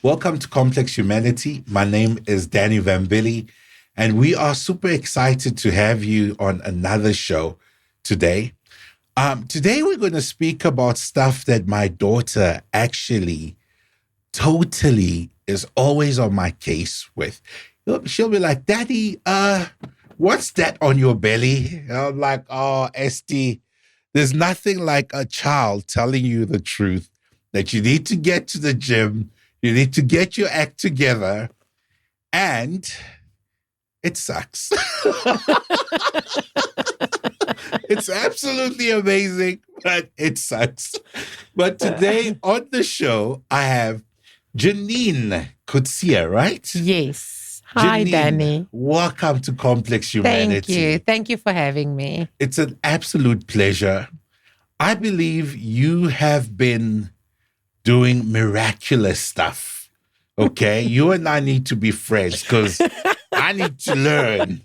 Welcome to Complex Humanity. My name is Danny Van Billy, and we are super excited to have you on another show today. Today, we're going to speak about stuff that my daughter actually totally is always on my case with. She'll be like, Daddy, what's that on your belly? And I'm like, oh, Esty, there's nothing like a child telling you the truth that you need to get to the gym, you need to get your act together, and it sucks. It's absolutely amazing, but it sucks. But today on the show, I have Janine Kutsia, right? Yes. Hi, Janine, Danny. welcome to Complex Humanity. Thank you. Thank you for having me. It's an absolute pleasure. I believe you have been doing miraculous stuff. Okay? You and I need to be friends because I need to learn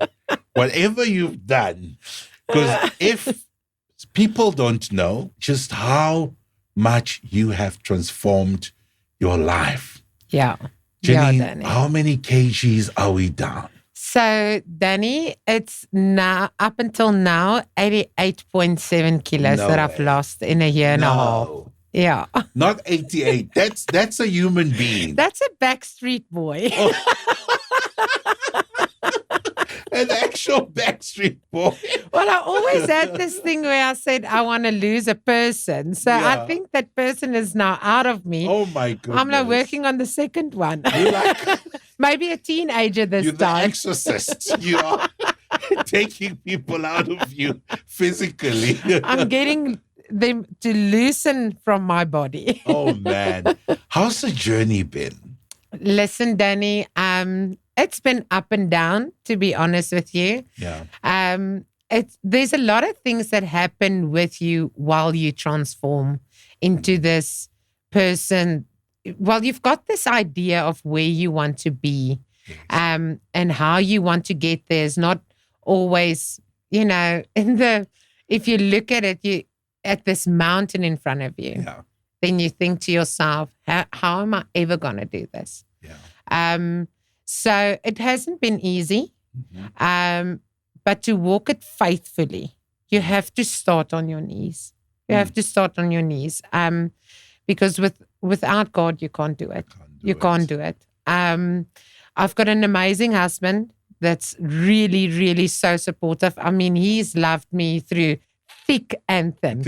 whatever you've done. Because if people don't know just how much you have transformed your life. Yeah. Janine, Danny. how many kgs are we down? So, Danny, it's now, up until now, 88.7 kilos No that I've way. lost in a year and a half. No, Yeah. not 88. That's a human being. That's a Backstreet Boy. An actual Backstreet Boy. Well, I always had this thing where I said I want to lose a person. So Yeah. I think that person is now out of me. Oh my goodness. I'm now working on the second one. You're like Maybe a teenager this you're the time. exorcist. You are taking people out of you physically. I'm getting them to loosen from my body. Oh man. How's the journey been? Listen, Danny, it's been up and down, to be honest with you. Yeah. There's a lot of things that happen with you while you transform into this person. Well, you've got this idea of where you want to be, Yes. and how you want to get there is not always, if you look at it, you at this mountain in front of you, Yeah. then you think to yourself, how am I ever going to do this? Yeah. So it hasn't been easy, Mhm. but to walk it faithfully, you have to start on your knees. You have to start on your knees, because without God, you can't do it. Can't do it. I've got an amazing husband that's really, really so supportive. I mean, he's loved me through thick and thin.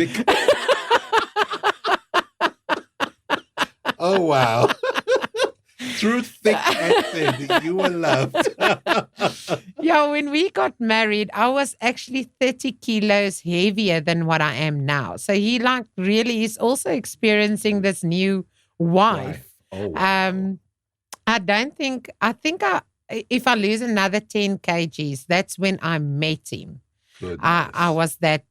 Oh wow. Through thick and thin, you were loved. Yeah, when we got married, I was actually 30 kilos heavier than what I am now. So he is also experiencing this new wife. Oh, wow. I think if I lose another 10 kgs, that's when I met him. Goodness. I was that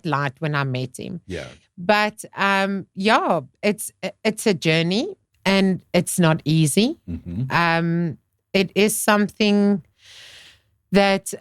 light when I met him. Yeah. But it's a journey and it's not easy. Mhm. It is something that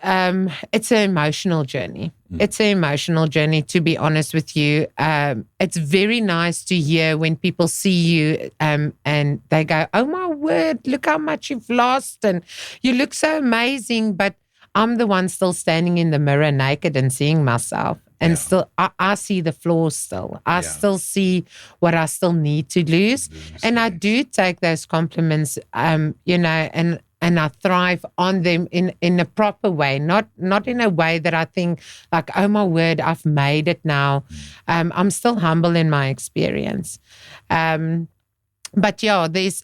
it's an emotional journey. It's an emotional journey, to be honest with you. It's very nice to hear when people see you and they go, oh my word, look how much you've lost and you look so amazing. But I'm the one still standing in the mirror naked and seeing myself. And still, I see the flaws still. I still see what I still need to lose. And I do take those compliments, and I thrive on them in a proper way, not in a way that I think like, oh my word, I've made it now. I'm still humble in my experience. But yeah, there's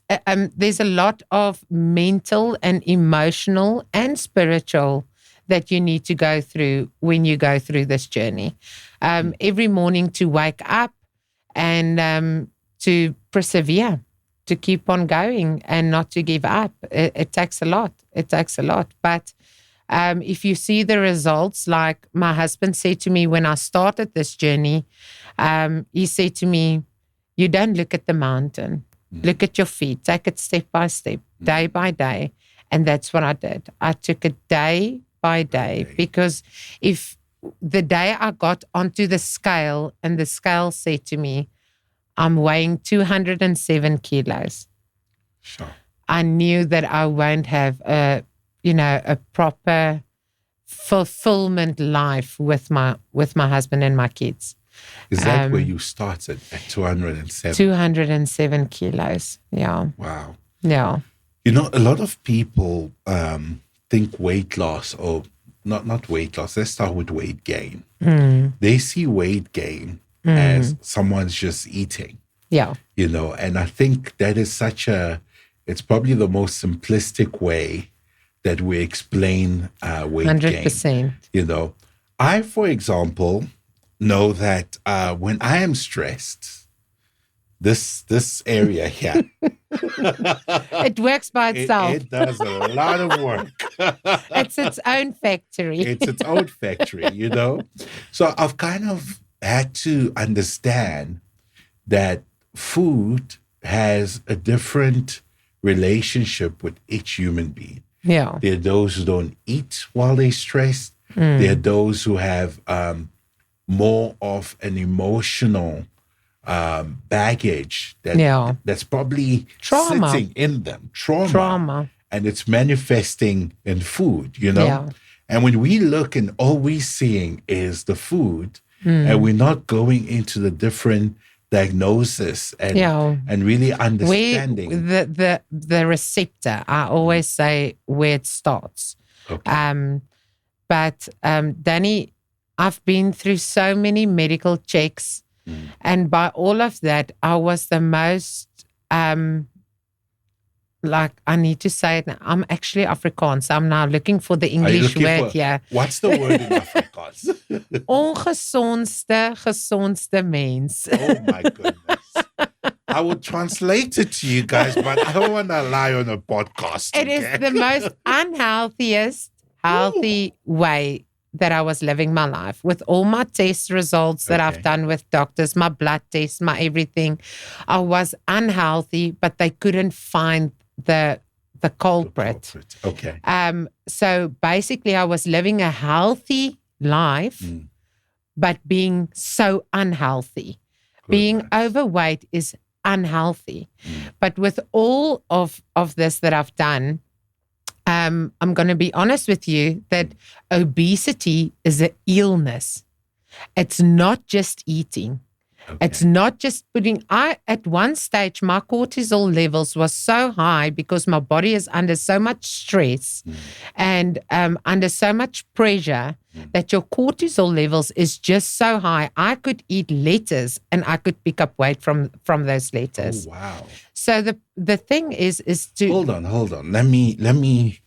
a lot of mental and emotional and spiritual that you need to go through when you go through this journey. Every morning to wake up and to persevere, to keep on going and not to give up. It takes a lot. It takes a lot. But if you see the results, like my husband said to me when I started this journey, he said to me, you don't look at the mountain. Look at your feet. Take it step by step, day by day. And that's what I did. I took it day by day, because if the day I got onto the scale and the scale said to me, I'm weighing 207 kilos. Sure. I knew that I won't have a proper fulfillment life with my husband and my kids. Is that where you started at 207? 207 kilos. Yeah. Wow. Yeah. You know, a lot of people think weight loss, or not weight loss. Let's start with weight gain. They see weight gain as someone's just eating. Yeah. You know, and I think that is it's probably the most simplistic way that we explain weight 100%. gain. You know, I, for example, know that when I am stressed, this area here, it works by itself. It does a lot of work. It's its own factory. It's its own factory, you know? So I've kind of had to understand that food has a different relationship with each human being. Yeah. There are those who don't eat while they're stressed. There are those who have more of an emotional baggage that's probably trauma. Sitting in them. Trauma. And it's manifesting in food, you know? Yeah. And when we look and all we're seeing is the food, and we're not going into the different diagnosis and really understanding the receptor. I always say where it starts. Okay. But Danny, I've been through so many medical checks, and by all of that, I was the most I need to say it now. I'm actually Afrikaans. I'm now looking for the English word here. What's the word in Afrikaans? Gesondste mens. Oh my goodness. I will translate it to you guys, but I don't want to lie on a podcast. It is the most unhealthiest, healthy way that I was living my life, with all my test results that I've done with doctors, my blood tests, my everything. I was unhealthy, but they couldn't find the culprit. Okay. So basically I was living a healthy life, but being so unhealthy. Being overweight is unhealthy. But with all of this that I've done, I'm going to be honest with you that obesity is an illness. It's not just eating. Okay. It's not just at one stage, my cortisol levels was so high because my body is under so much stress and under so much pressure that your cortisol levels is just so high. I could eat lettuce and I could pick up weight from those lettuce. Oh, wow. So the thing is to... Hold on. Let me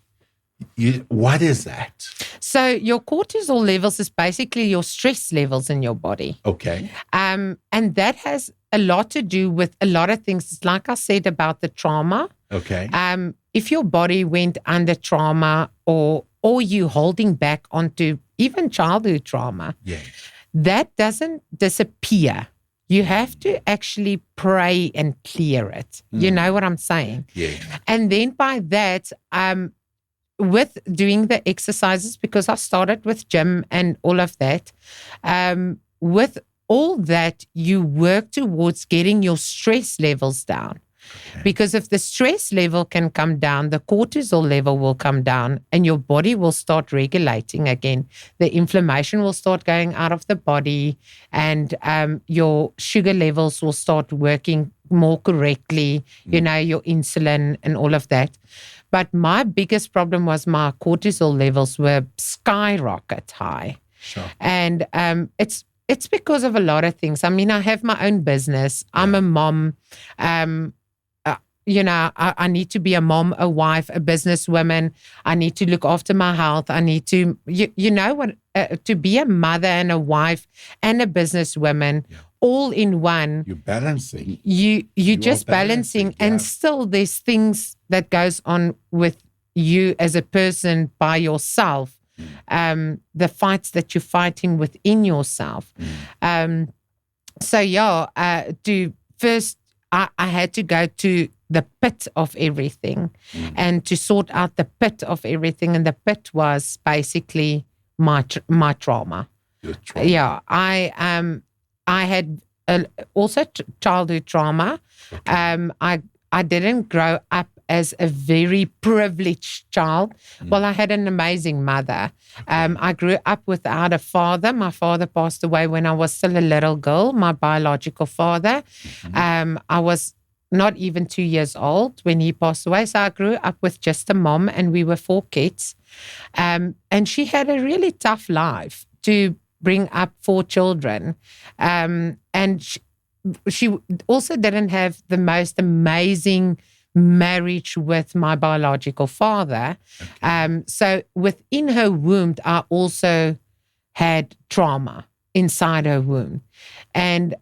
what is that? So your cortisol levels is basically your stress levels in your body. Okay. And that has a lot to do with a lot of things. It's like I said about the trauma. Okay. If your body went under trauma or you holding back onto even childhood trauma, that doesn't disappear. You have to actually pray and clear it. You know what I'm saying? Yeah. And then by that, with doing the exercises, because I started with gym and all of that, with all that, you work towards getting your stress levels down. Okay. Because if the stress level can come down, the cortisol level will come down and your body will start regulating again. The inflammation will start going out of the body and your sugar levels will start working more correctly, you know, your insulin and all of that. But my biggest problem was my cortisol levels were skyrocket high. Sure. And it's because of a lot of things. I mean, I have my own business. I'm a mom. You know, I need to be a mom, a wife, a businesswoman. I need to look after my health. I need to, you know what, to be a mother and a wife and a businesswoman all in one. You're balancing. You're just balancing. And still there's things that goes on with you as a person by yourself. The fights that you're fighting within yourself. I had to go to the pit of everything and to sort out the pit of everything. And the pit was basically my trauma. Your trauma. Yeah, I had also childhood trauma. Okay. I didn't grow up as a very privileged child. Well, I had an amazing mother. I grew up without a father. My father passed away when I was still a little girl, my biological father. I was not even 2 years old when he passed away. So I grew up with just a mom, and we were 4 kids. And she had a really tough life to bring up 4 children. And she also didn't have the most amazing marriage with my biological father. So within her womb, I also had trauma inside her womb. And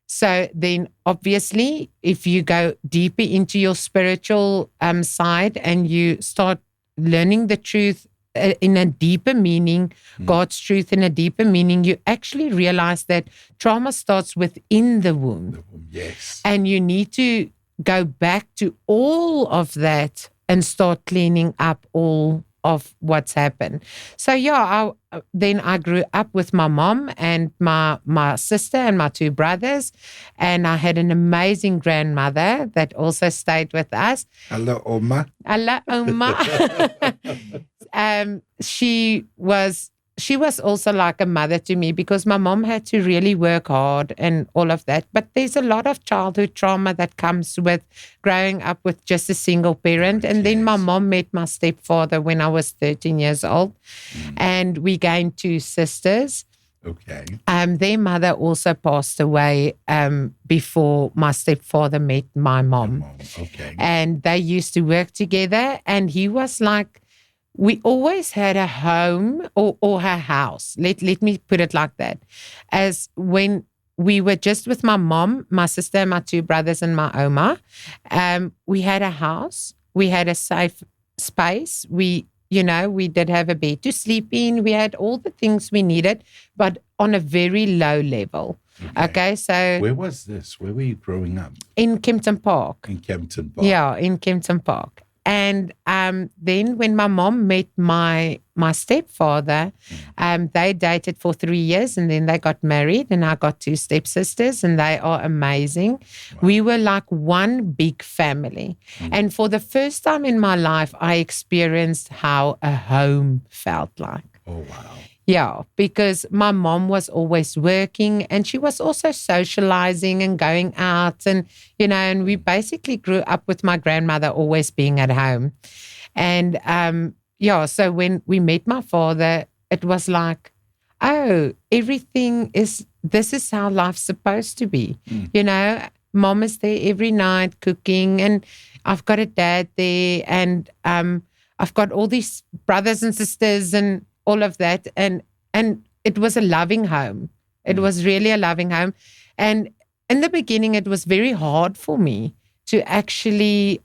so then obviously, if you go deeper into your spiritual side and you start learning the truth in a deeper meaning, God's truth in a deeper meaning, you actually realize that trauma starts within the womb. Yes. And you need to go back to all of that and start cleaning up all of what's happened. So then I grew up with my mom and my sister and my 2 brothers, and I had an amazing grandmother that also stayed with us. Hello, Oma. Hello, Oma. She was also like a mother to me, because my mom had to really work hard and all of that. But there's a lot of childhood trauma that comes with growing up with just a single parent. And then my mom met my stepfather when I was 13 years old. And we gained 2 sisters. Okay. Their mother also passed away before my stepfather met my mom. Okay. And they used to work together. And he was like, we always had a home or a house. Let me put it like that. As when we were just with my mom, my sister, and my 2 brothers, and my Oma, we had a house. We had a safe space. We did have a bed to sleep in. We had all the things we needed, but on a very low level. Okay, so where was this? Where were you growing up? In Kempton Park. In Kempton Park. Yeah, in Kempton Park. And then when my mom met my stepfather, they dated for 3 years, and then they got married, and I got 2 stepsisters, and they are amazing. Wow. We were like one big family. And for the first time in my life, I experienced how a home felt like. Oh, wow. Yeah, because my mom was always working, and she was also socializing and going out, and and we basically grew up with my grandmother always being at home. And so when we met my father, it was like, oh, this is how life's supposed to be. Mom is there every night cooking, and I've got a dad there, and I've got all these brothers and sisters and all of that. And it was a loving home. It was really a loving home. And in the beginning, it was very hard for me to actually,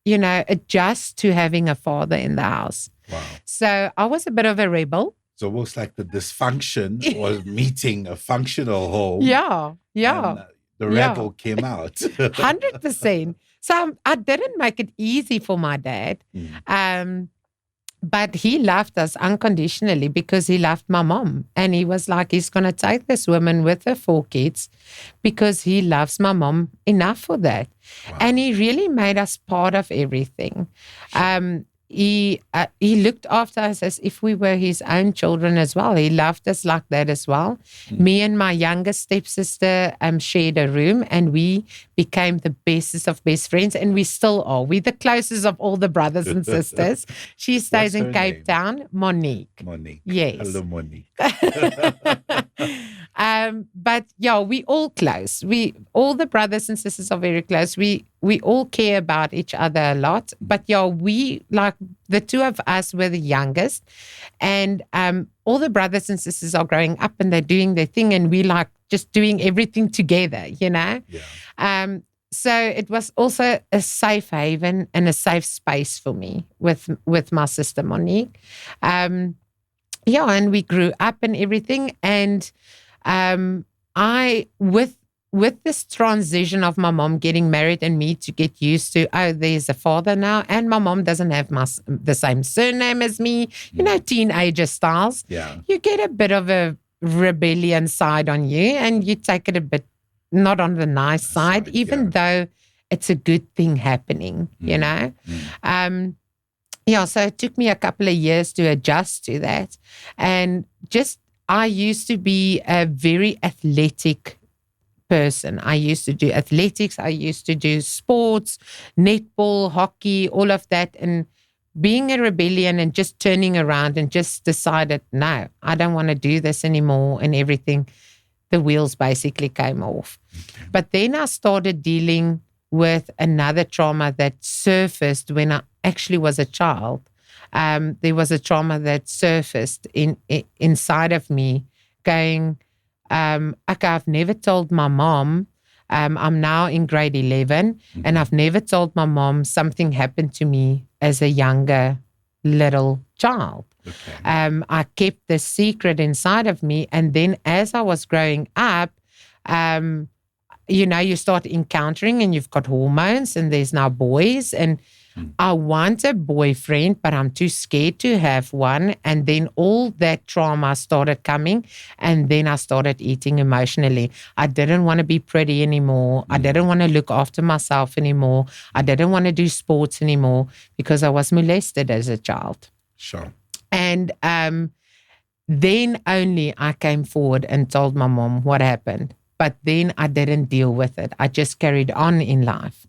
adjust to having a father in the house. Wow. So I was a bit of a rebel. It's almost like the dysfunction was meeting a functional home. Yeah. And, the rebel came out. 100%. So I didn't make it easy for my dad. But he loved us unconditionally because he loved my mom. And he was like, he's going to take this woman with her 4 kids because he loves my mom enough for that. Wow. And he really made us part of everything. Sure. He looked after us as if we were his own children as well. He loved us like that as well. Me and my youngest stepsister shared a room, and we became the bestest of best friends, and we still are. We're the closest of all the brothers and sisters. She stays in Cape Town. Monique. Yes. Hello, Monique. But yeah, we all close. All the brothers and sisters are very close. We all care about each other a lot. But yeah, the 2 of us were the youngest, and all the brothers and sisters are growing up and they're doing their thing, and we like just doing everything together, Yeah. So it was also a safe haven and a safe space for me with my sister Monique. And we grew up and everything, and with this transition of my mom getting married and me to get used to, there's a father now, and my mom doesn't have the same surname as me, teenager styles. Yeah. You get a bit of a rebellion side on you, and you take it a bit not on the nice side, even though it's a good thing happening, you know? So it took me a couple of years to adjust to that. And I used to be a very athletic person. I used to do athletics. I used to do sports, netball, hockey, all of that. And being a rebellion and just turning around and just decided, no, I don't want to do this anymore and everything. The wheels basically came off. Okay. But then I started dealing with another trauma that surfaced when I actually was a child. There was a trauma that surfaced inside of me going, okay, I've never told my mom. I'm now in grade 11, and I've never told my mom something happened to me as a younger little child. Okay. I kept this secret inside of me. And then as I was growing up, you start encountering and you've got hormones and there's now boys and I want a boyfriend, but I'm too scared to have one. And then all that trauma started coming and then I started eating emotionally. I didn't want to be pretty anymore. I didn't want to look after myself anymore. I didn't want to do sports anymore because I was molested as a child. Sure. And then only I came forward and told my mom what happened. But then I didn't deal with it. I just carried on in life.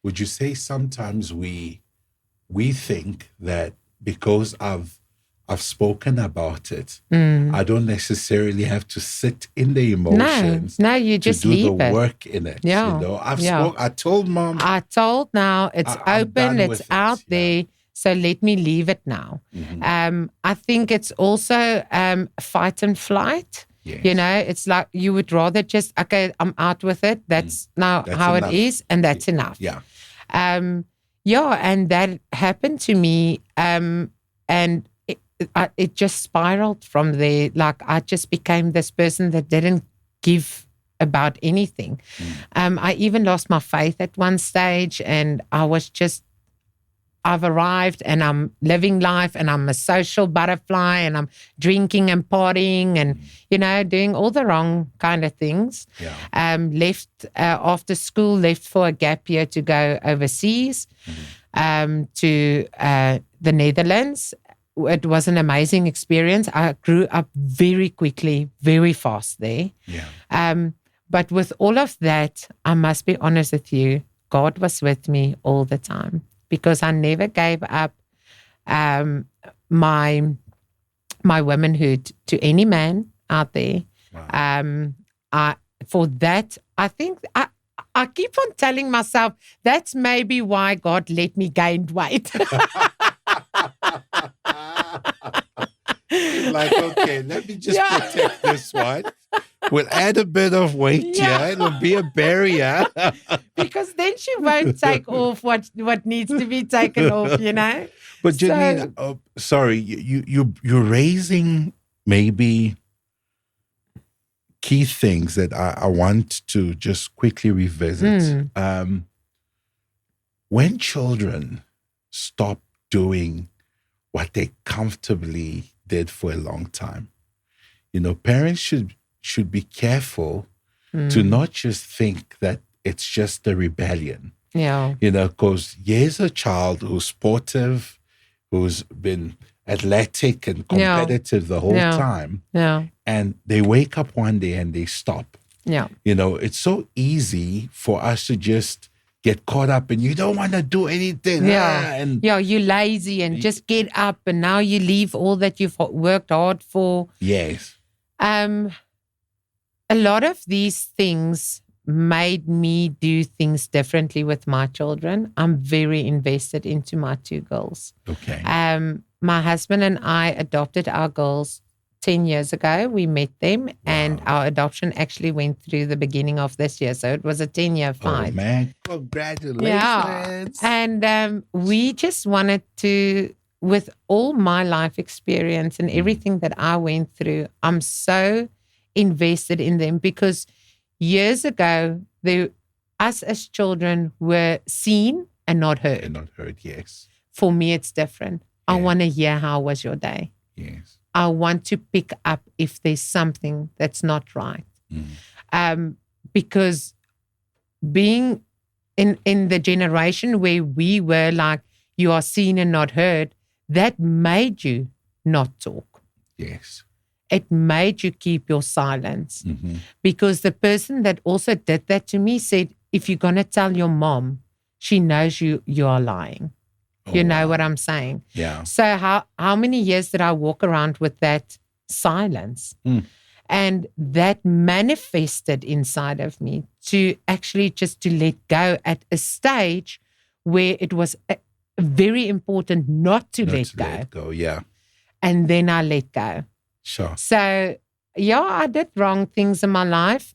Would you say sometimes we think that because I've spoken about it, I don't necessarily have to sit in the emotions. No, you just to do leave the it. work in it. Yeah. I told mom. I told now it's open, it's out there. So let me leave it now. I think it's also fight and flight. Yes. It's like you would rather just, okay, I'm out with it. That's how enough. It is. And that's enough. Yeah. And that happened to me. And it just spiraled from there. Like I just became this person that didn't give about anything. I even lost my faith at one stage and I've arrived and I'm living life and I'm a social butterfly and I'm drinking and partying and, doing all the wrong kind of things. Yeah. Left after school, left for a gap year to go overseas to the Netherlands. It was an amazing experience. I grew up very quickly, very fast there. Yeah. But with all of that, I must be honest with you, God was with me all the time. Because I never gave up my womanhood to any man out there. Wow. For that, I think I keep on telling myself that's maybe why God let me gain weight. Like, okay, let me just protect this one. We'll add a bit of weight here. It'll be a barrier. Because then she won't take off what needs to be taken off, But Janine, sorry, you're raising maybe key things that I want to just quickly revisit. When children stop doing what they comfortably did for a long time, parents should be careful to not just think that it's just a rebellion. Yeah. Because here's a child who's sportive, who's been athletic and competitive the whole time. Yeah. And they wake up one day and they stop. Yeah. It's so easy for us to just get caught up and you don't want to do anything. Yeah. You're lazy and just get up and now you leave all that you've worked hard for. Yes. A lot of these things made me do things differently with my children. I'm very invested into my two girls. Okay. My husband and I adopted our girls 10 years ago. We met them and our adoption actually went through the beginning of this year. So it was a 10-year fight. Oh, man. Congratulations. Yeah. And we just wanted to, with all my life experience and everything that I went through, I'm so invested in them because years ago, us as children were seen and not heard. And not heard, yes. For me, it's different. I want to hear how was your day. Yes. I want to pick up if there's something that's not right. Because being in the generation where we were like, you are seen and not heard, that made you not talk. Yes. It made you keep your silence. Mm-hmm. Because the person that also did that to me said, if you're going to tell your mom, she knows you are lying. You know what I'm saying? Yeah. So how many years did I walk around with that silence? And that manifested inside of me to actually just to let go at a stage where it was very important not to let go. Yeah. And then I let go. Sure. So, yeah, I did wrong things in my life.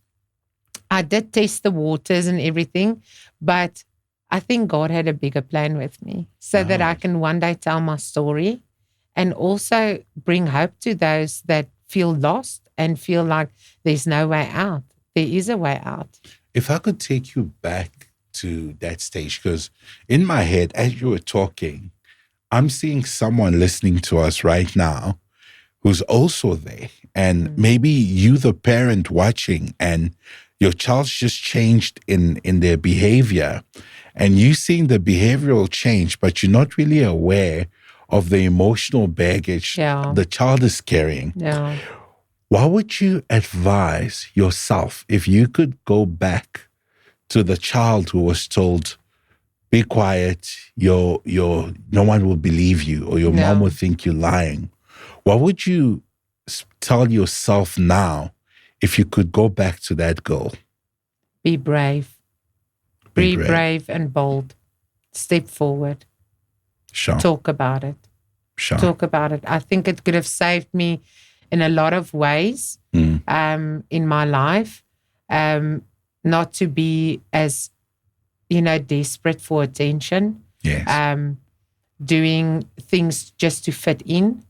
I did test the waters and everything, but I think God had a bigger plan with me so that I can one day tell my story and also bring hope to those that feel lost and feel like there's no way out. There is a way out. If I could take you back to that stage, because in my head, as you were talking, I'm seeing someone listening to us right now who's also there. And maybe you, the parent watching, and your child's just changed in their behavior. And you seeing the behavioral change, but you're not really aware of the emotional baggage the child is carrying. Yeah. What would you advise yourself if you could go back to the child who was told, be quiet, no one will believe you, or your mom will think you're lying? What would you tell yourself now if you could go back to that girl? Be brave. Be brave and bold. Step forward. Sure. Talk about it. Sure. Talk about it. I think it could have saved me in a lot of ways in my life. Not to be as, desperate for attention. Yes. Doing things just to fit in.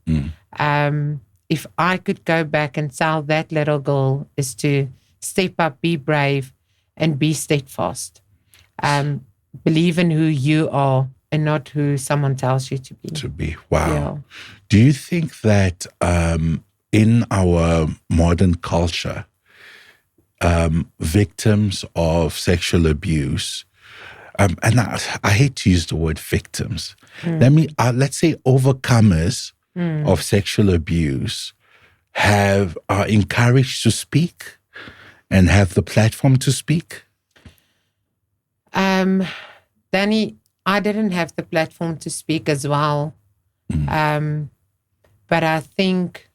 If I could go back and tell that little girl is to step up, be brave, and be steadfast. Believe in who you are and not who someone tells you to be. Wow. Yeah. Do you think that in our modern culture, victims of sexual abuse, and I hate to use the word victims, let's say overcomers of sexual abuse are encouraged to speak and have the platform to speak? Danny, I didn't have the platform to speak as well. But I think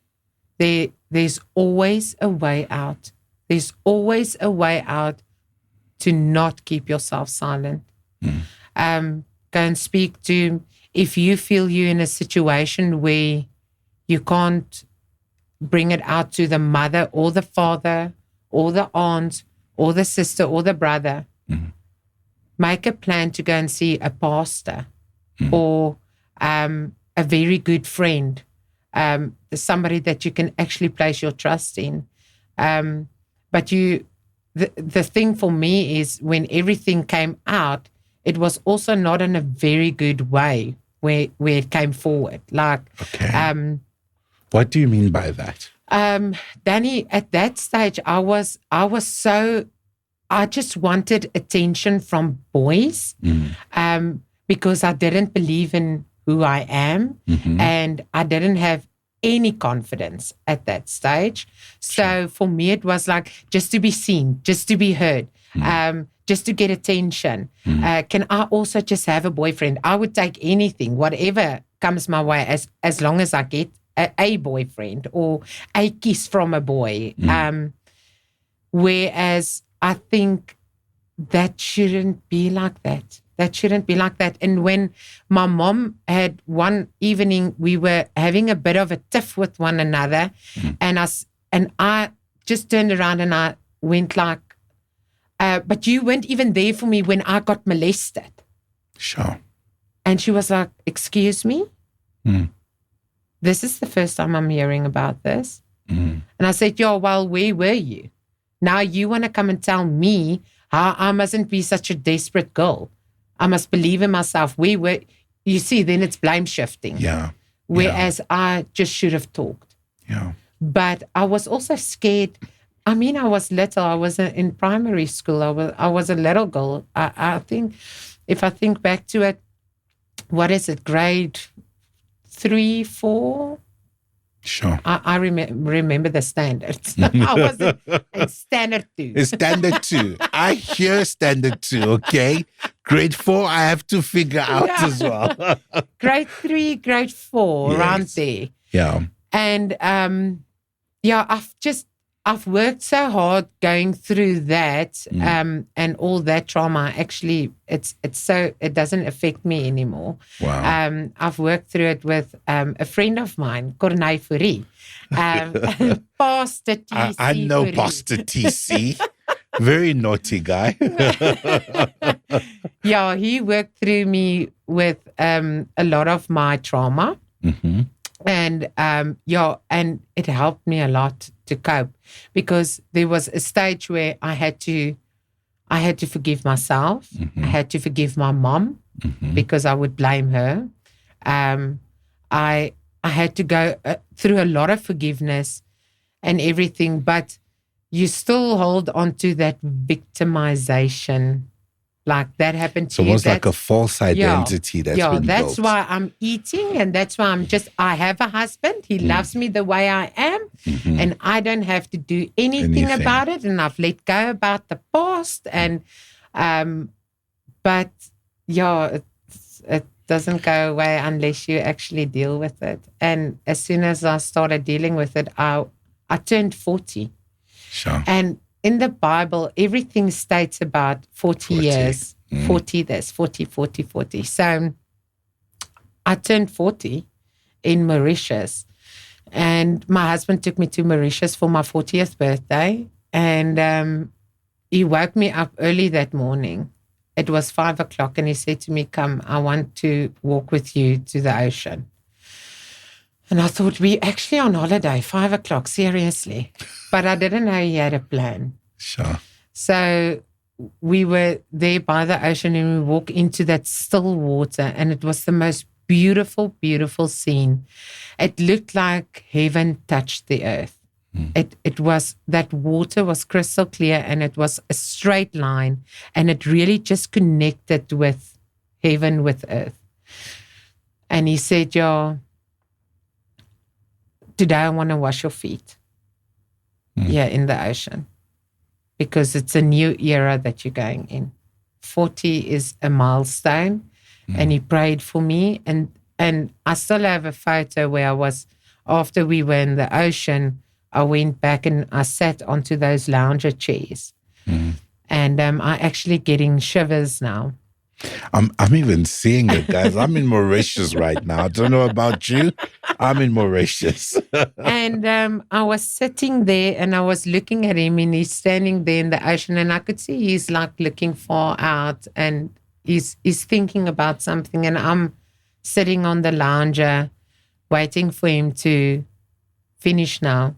there's always a way out. There's always a way out to not keep yourself silent. Go and speak to, if you feel you're in a situation where you can't bring it out to the mother or the father or the aunt or the sister or the brother, make a plan to go and see a pastor or a very good friend, somebody that you can actually place your trust in. But the thing for me is when everything came out, it was also not in a very good way where it came forward. Like, what do you mean by that? Danny, at that stage, I just wanted attention from boys because I didn't believe in who I am and I didn't have any confidence at that stage. So for me, it was like just to be seen, just to be heard, just to get attention. Can I also just have a boyfriend? I would take anything, whatever comes my way, as long as I get a boyfriend or a kiss from a boy. Whereas I think that shouldn't be like that. That shouldn't be like that. And when my mom had one evening, we were having a bit of a tiff with one another, and I just turned around and I went like, but you weren't even there for me when I got molested. Sure. And she was like, excuse me? This is the first time I'm hearing about this. And I said, well, where were you? Now you want to come and tell me how I mustn't be such a desperate girl. I must believe in myself. You see, then it's blame shifting. Yeah. Whereas I just should have talked. Yeah. But I was also scared I mean, I was little. I was in primary school. I was a little girl. I think, if I think back to it, what is it? Grade 3, 4. Sure. I remember the standards. I was in standard 2. It's standard 2. I hear standard 2, okay? Grade 4, I have to figure out as well. Grade 3, grade 4, around there. Yeah. And I've worked so hard going through that, and all that trauma. Actually, it doesn't affect me anymore. Wow. I've worked through it with a friend of mine, Corneille Fourie, Pastor TC. I know Fourie. Pastor TC. Very naughty guy. Yeah, he worked through me with a lot of my trauma. Mm-hmm. And and it helped me a lot to cope, because there was a stage where I had to forgive myself. Mm-hmm. I had to forgive my mom, because I would blame her. I had to go through a lot of forgiveness and everything, but you still hold on to that victimization. Like that happened to so you. almost like a false identity that's been that's built. why I'm eating, and that's why I have a husband. He loves me the way I am, and I don't have to do anything about it. And I've let go about the past. And, but it doesn't go away unless you actually deal with it. And as soon as I started dealing with it, I turned 40. Sure. And in the Bible, everything states about 40 years, 40 this, 40. So I turned 40 in Mauritius, and my husband took me to Mauritius for my 40th birthday, and he woke me up early that morning. It was 5 o'clock, and he said to me, "Come, I want to walk with you to the ocean." And I thought, we actually on holiday, 5 o'clock, seriously. But I didn't know he had a plan. Sure. So we were there by the ocean, and we walked into that still water, and it was the most beautiful, beautiful scene. It looked like heaven touched the earth. It was, that water was crystal clear, and it was a straight line, and it really just connected with heaven, with earth. And he said, today I want to wash your feet in the ocean, because it's a new era that you're going in. 40 is a milestone. And he prayed for me. And I still have a photo where I was, after we were in the ocean, I went back and I sat onto those lounger chairs. And I'm actually getting shivers now. I'm even seeing it, guys. I'm in Mauritius right now. I don't know about you. I'm in Mauritius. And I was sitting there, and I was looking at him, and he's standing there in the ocean, and I could see he's like looking far out, and he's thinking about something, and I'm sitting on the lounger waiting for him to finish now.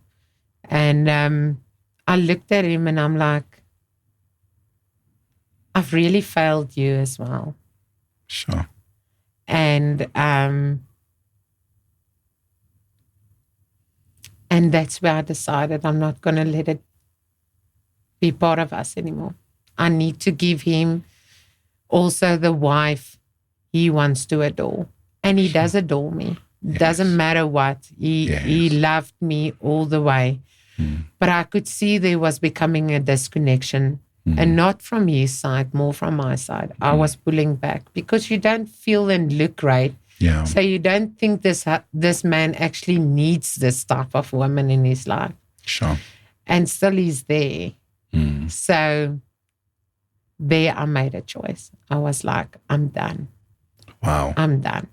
And I looked at him, and I'm like, I've really failed you as well. Sure. And that's where I decided I'm not going to let it be part of us anymore. I need to give him also the wife he wants to adore. And he does adore me. Yes. Doesn't matter what. He loved me all the way. But I could see there was becoming a disconnection. And not from his side, more from my side. I was pulling back, because you don't feel and look great. Yeah. So you don't think this man actually needs this type of woman in his life. Sure. And still he's there. So there I made a choice. I was like, I'm done. Wow. I'm done.